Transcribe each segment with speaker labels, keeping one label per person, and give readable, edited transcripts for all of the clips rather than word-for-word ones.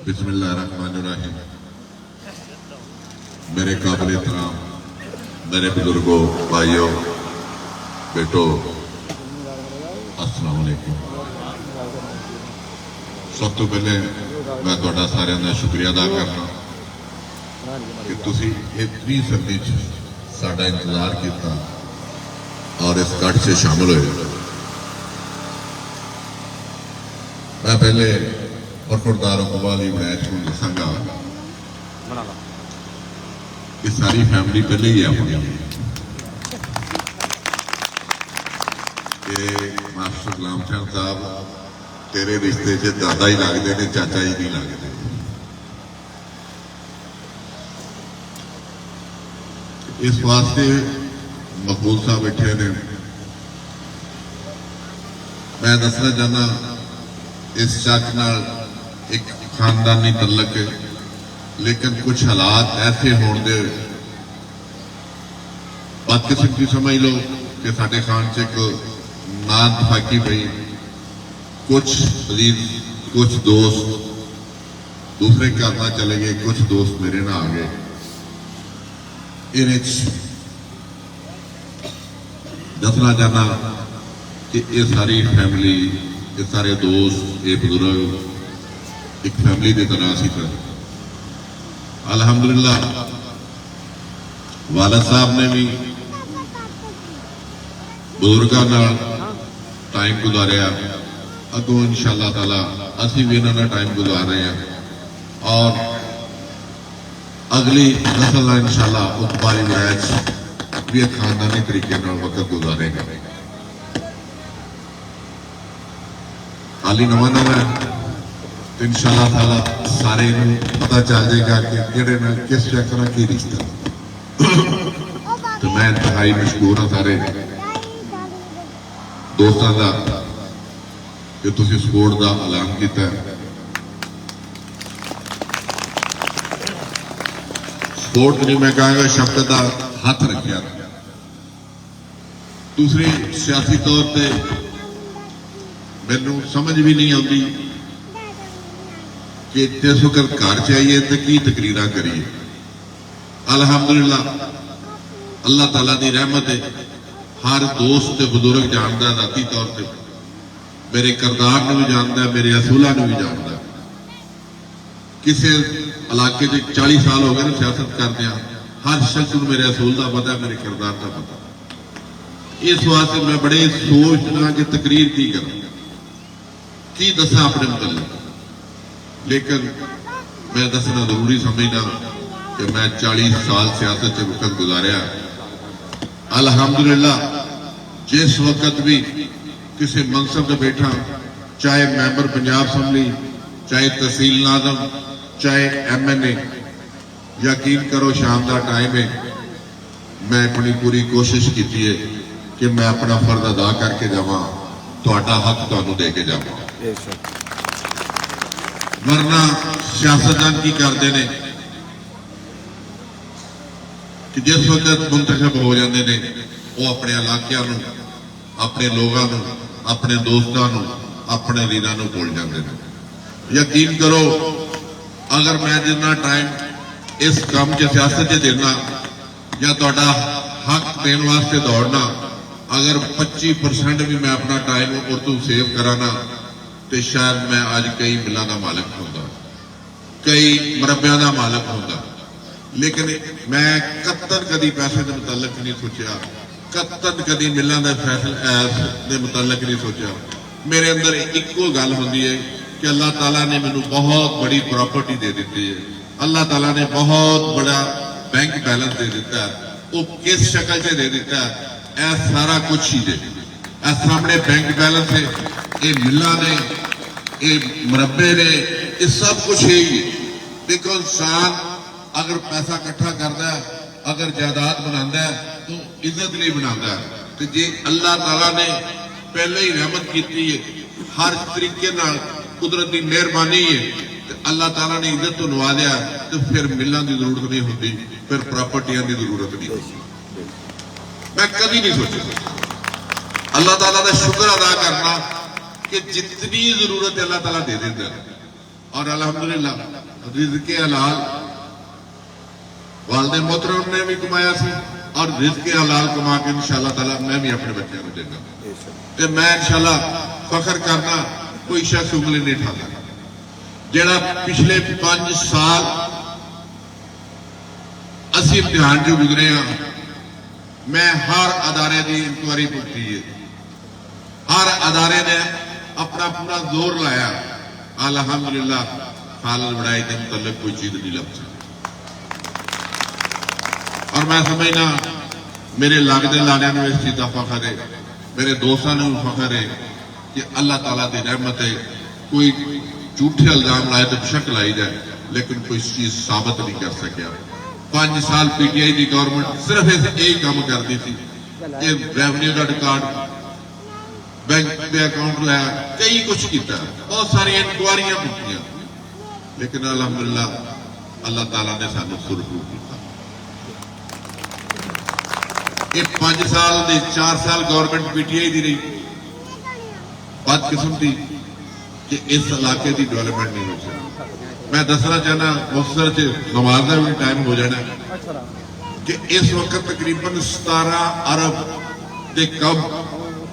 Speaker 1: बिस्मिल्लाहिर्रहमानिर्रहीम। मेरे काबिल एहतराम मेरे बुजुर्गों, भाइयों, बेटो, अस्सलाम वालेकुम। सब तो पहले मैं तुहाडा सारिਆਂ ਦਾ शुक्रिया अदा करना कि तुसी इतनी सर्दी च साडा इंतजार किया और इस कट से शामिल हुए। मैं पहले बरखुरदार वाली बैच को दसागा कि सारी फैमिली पहले ही अपनी मास्टर गुलाम चंद साहब तेरे रिश्ते च दादा ही लगते ने, चाचा ही नहीं लगते। इस वास्ते मकबूल साहब बैठे ने। मैं दसना चाहना इस चक नाल एक खानदानी तलक है, लेकिन कुछ हालात ऐसे होने बदकिस्मती समझ लो कि साडे खान च एक नातफाकी पई। कुछ अजीज, कुछ दोस्त दूसरे घर ना चले गए, कुछ दोस्त मेरे ना आ गए। दसना चाहना कि ये सारी फैमिली, ये सारे दोस्त, ये बुजुर्ग एक फैमिली की तरह सी। अल्हम्दुलिल्लाह वाला साहब ने भी बुजुर्गों नाल टाइम गुजारिया, अगों इंशाअल्लाह ताला असी भी इन्होंने टाइम गुजार रहे हैं और अगली नस्ल इंशाअल्लाह उत्पादी बैच भी खानदानी तरीके वक्त गुजारेगा। हाली नवा नवा तो इंशाअल्लाह ताला सारे पता चल जाएगा कि किहड़े नाल किस चक्कर की रिश्ता। तो मैं इंतहाई मशहूर हाँ सारे दोस्तों का कि तुसीं सपोर्ट का ऐलान किया। सपोर्ट नहीं मैं कहूँगा शब्द का हाथ रखा। दूसरी सियासी तौर पर मैनू समझ भी नहीं आती कि जिस वक्त घर चाहिए तो की तकरीर करिए। अल्हम्दुलिल्लाह अल्लाह ताला की रहमत है, हर दोस्त बुजुर्ग जानता जाती तौर पर, मेरे किरदार को भी जानता है, मेरे असूलों को भी जानता है। किसी इलाके 40 साल हो गए सियासत करते हैं, हर शख्स को मेरे असूल का पता है, मेरे किरदार का पता। इस वास्ते मैं बड़े सोचना कि तकरीर की करूँ, की दसा अपने मतलब। लेकिन मैं दसना जरूरी समझना कि मैं 40 साल सियासत से वक्त गुजारिया। अल्हम्दुलिल्लाह जिस वक्त भी किसी मनसब से बैठा, चाहे मैंबर पंजाब असम्बली, चाहे तहसील नाज़म, चाहे MNA, यकीन करो शाम का टाइम है, मैं अपनी पूरी कोशिश की है कि मैं अपना फर्ज अदा करके जावा, तुहाडा हक तुहानू दे के जावा। वरना सियासतदान की करते हैं कि जिस वक्त मुंतखब हो जाते हैं वो अपने इलाकों, अपने लोगों, अपने दोस्तों, अपने लीडर को भूल जाते हैं। यकीन करो अगर मैं जितना टाइम इस काम च सियासत च देना या तुहाडा हक देने वास्ते दौड़ना, अगर 25% भी मैं अपना टाइम और तू सेव कराना तो शायद मैं अज कई मिलों का मालिक होंदा, कई मरब्बियां का मालिक होंदा। लेकिन मैं कत्तन कदी पैसे के मुतलक नहीं सोचा, कत्तन कदी मिलों के फैसले मुतलक नहीं सोचा। मेरे अंदर इको गल होंदी है कि अल्लाह ताला ने मैनू बहुत बड़ी प्रॉपर्टी दे दी है, अल्लाह ताला ने बहुत बड़ा बैंक बैलेंस दे दिता है। वो किस शक्ल से दे दिता है? यह सारा कुछ ही दे, सामने बैंक बैलेंस है, ये मिलों ने, ये मुरब्बे ने, ये सब कुछ यही है। देखो इंसान अगर पैसा इकट्ठा करता है, अगर जायदाद बनाता है तो इज्जत नहीं बनाता है। तो जे अल्लाह ताला ने पहले ही रहमत की है, हर तरीके कुदरत की मेहरबानी है, तो अल्लाह ताला ने इज्जत तो नवाजा, तो फिर मिलों की जरूरत नहीं होती, फिर प्रॉपर्टियां की जरूरत नहीं होती। मैं कभी नहीं सोचा अल्लाह ताला का शुक्र अदा करना कि जितनी जरूरत अल्लाह ताला दे देता है और अल्हम्दुलिल्लाह रिज़्क़े हलाल वालिद मोहतरम ने भी कमाया सी और रिज़्क़े हलाल कमा के इंशाअल्लाह ताला मैं भी अपने बच्चों को देगा ते मैं इंशाअल्लाह फख्र करना कोई शख्स उंगली नहीं उठाता जेड़ा पिछले 5 साल असी इम्तिहान जो गुजरे हैं मैं हर अदारे की इंक्वायरी पूछी है हर अदारे ने अपना पूरा जोर लाया अल्हम्दुलिल्लाह खालिद वड़ाई के मुतल्लिक कोई चीज नहीं लग सकती और मैं समझना मेरे लागदे लाने में इस चीज का फख्र है मेरे दोस्तों ने फख्र है कि अल्लाह ताला की रहमत है कोई झूठे इल्जाम लाए तो बेशक लाई जाए लेकिन कोई चीज साबित नहीं कर सकिया 5 साल पीटीआई की गवर्नमेंट सिर्फ यही काम करती थी कि रेवन्यू का रिकॉर्ड बैंक के अकाउंट लाया कई कुछ किया बहुत सारी इंक्वायरियां की लेकिन अल्हम्दुलिल्लाह अल्लाह ताला ने सानू सुरखरू किया ये 5 साल दे 4 साल गवर्नमेंट पीटीआई दी रही बदकिस्मती कि इस इलाके की डेवलपमेंट नहीं हो सकती मैं दसना चाहना मुफ्तर च नमाज का भी टाइम हो जाना कि इस वक्त तकरीबन 17 अरब के कम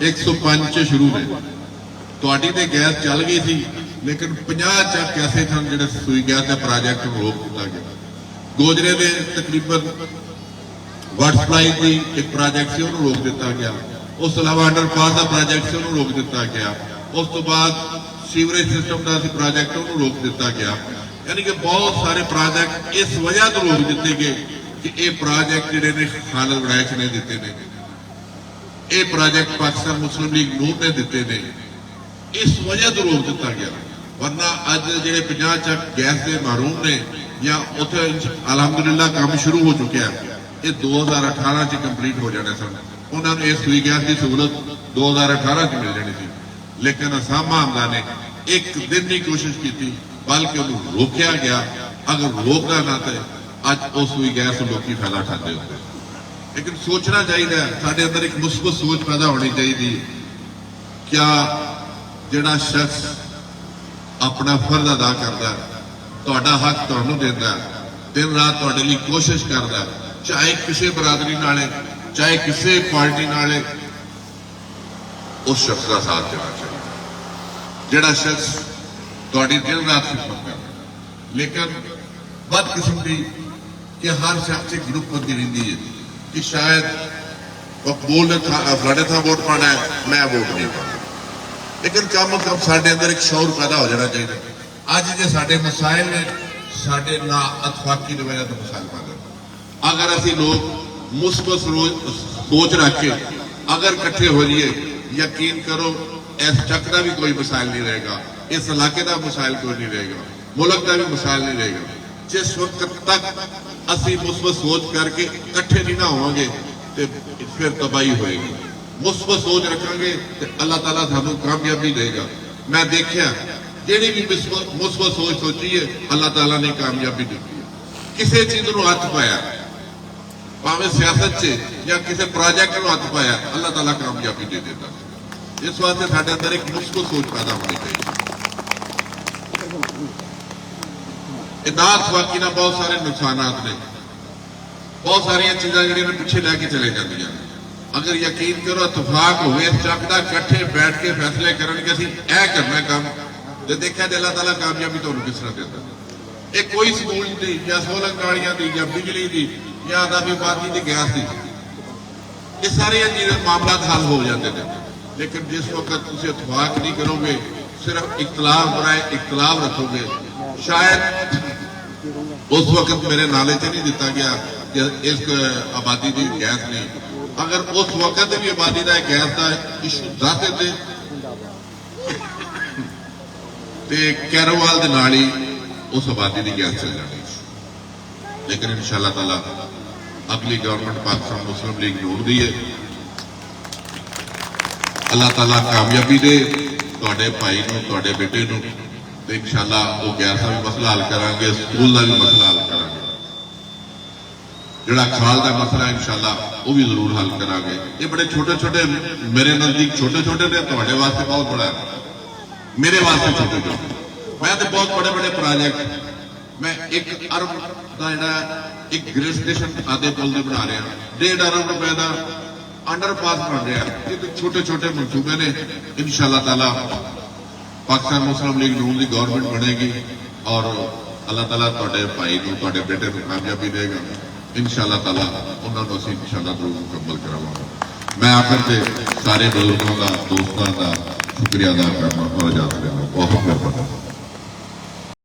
Speaker 1: 105 शुरू ने थोड़ी तो गैस चल गई थी लेकिन 50 चक ऐसे सन जो सुई गैस का प्रोजेक्ट रोक दिया गया गोजरे के तकरीबन वाटर सप्लाई की एक प्रोजेक्ट से उन्होंने रोक दिता गया उस अलावा अंडरपास का प्रोजेक्ट से उन्होंने रोक दिता गया उस तो बाद सीवरेज सिस्टम का प्रोजेक्ट उन्होंने रोक दिता गया यानी कि बहुत सारे प्रोजेक्ट इस वजह तो रोक दिते गए कि ये प्रोजेक्ट जोड़े ने खालिद वड़ैच ने दिते ने ये प्रोजेक्ट पाकिस्तान मुस्लिम लीग नून ने दिते ने इस वजह तो रोक दिता गया वरना अज जो 50 चक गैस के महरूम ने या उत्थे अलहमदुलिल्लाह काम शुरू हो चुका है ये 2018 च कंप्लीट हो जाने सन उन्होंने इस सुई गैस की सहूलत 2018 च मिल जानी थी लेकिन असामा हमला ने एक दिन की कोशिश की बल्कि उन्होंने रोकया गया अगर रोकना ना तो अज उस सुई गैस लोग फैला ठाते होते लेकिन सोचना चाहिए साढ़े अंदर एक मुस्बत सोच पैदा होनी चाहिए क्या जिहड़ा शख्स अपना फर्ज अदा करता तुहाडा हक तुहानू देता दिन रात तुहाडे लई कोशिश करता चाहे किसी बरादरी नाले चाहे किसी पार्टी नाले उस शख्स का साथ देना चाहिए जिहड़ा शख्स तुहाडी दिन रात खिदमत करता लेकिन बदकिस्मती कि हर शख्स एक ग्रुप बंदी रही है कि शायद मकबूल ने फलाने था वोट पाना है मैं वोट नहीं पाना लेकिन कम अज कम साढ़े अंदर एक शौर पैदा हो जाना चाहिए अज जो साढ़े मसाइल ने साढ़े ना अतफाकी की वजह तो मसाइल पैदा अगर असी लोग मुस्बत सोच रख के अगर इकट्ठे हो जाइए यकीन करो इस चक का भी कोई मसाइल नहीं रहेगा इस इलाके का मसाइल कोई नहीं रहेगा मुल्क का भी मसाइल नहीं रहेगा जिस वक्त तक असी मुस्बत सोच करके इकट्ठे नहीं ना होंगे तो फिर तबाही होएगी मुस्बत सोच रखेंगे तो अल्लाह ताला सानू कामयाबी देगा मैं देखा जिहड़ी भी मुस्बत सोच सोची है अल्लाह ताला ने कामयाबी दी किसी चीज को हथ पाया भावें सियासत से या किसी प्रोजेक्ट को हथ पाया अल्लाह ताला कामयाबी दे देता इस वास्ते साडे अंदर एक मुस्बत सोच पैदा होनी चाहिए बाकी ना बहुत सारे नुकसानात ने बहुत सारिया चीज़ा जो पिछे लैके चले जाती अगर यकीन करो इतफाक हो इस चक का इकट्ठे बैठ के फैसले करनगे असीं ऐ करना काम तो देखा तो अल्लाह ताला कामयाबी तुहानूं किस तरह देता ये कोई स्कूल की या सोलर गाड़ियां की या बिजली की या आबादी की गैस की ये सारे चीज़ें मामला हल हो जाते हैं लेकिन जिस वक्त तुम इतफाक नहीं करोगे सिर्फ इख्तलाफ बनाए इख्तलाफ रखोगे शायद उस वक्त मेरे नाले से नहीं दिता गया कि इस आबादी की गैस नहीं अगर उस वक्त भी आबादी का गैस का इशू दस देते कैरोवाल के नाल ही उस आबादी की गैस चल जानी लेकिन इंशाअल्लाह ताला अगली गवर्नमेंट पाकिस्तान मुस्लिम लीग नून दी है अल्लाह ताला कामयाबी दे तुहाडे भाई नूं तुहाडे बेटे नूं तो इंशाअल्लाह वो गैस का भी मसला हल करांगे स्कूल का भी मसला हल करांगे जिहड़ा खाल का मसला इंशाअल्लाह वो भी जरूर हल करांगे ये बड़े छोटे छोटे मेरे नजदीक छोटे छोटे ने तुहाडे वास्ते बहुत बड़ा है मेरे वास्ते छोटे छोटे मैं तो बहुत बड़े बड़े प्रोजेक्ट मैं 1 अरब का जिहड़ा एक ग्रिल स्टेशन आदे पुल दे बना रहा 1.5 अरब रुपए का अंडरपास बन रहा ये तो छोटे छोटे मनसूबे ने इंशाअल्लाह ताला पाकिस्तान मुस्लिम लीग नून की गवर्नमेंट बनेगी और अल्लाह ताला तुहाडे भाई नूं तुहाडे बेटे नूं कामयाबी देगा इंशाअल्लाह ताला उन्होंने असीं इंशाअल्लाह जरूर मुकम्मल करावांगे। मैं आखिर से सारे बुजुर्गों का दोस्तों का शुक्रिया अदा करना और इजाजत लेना बहुत मेहरबानी।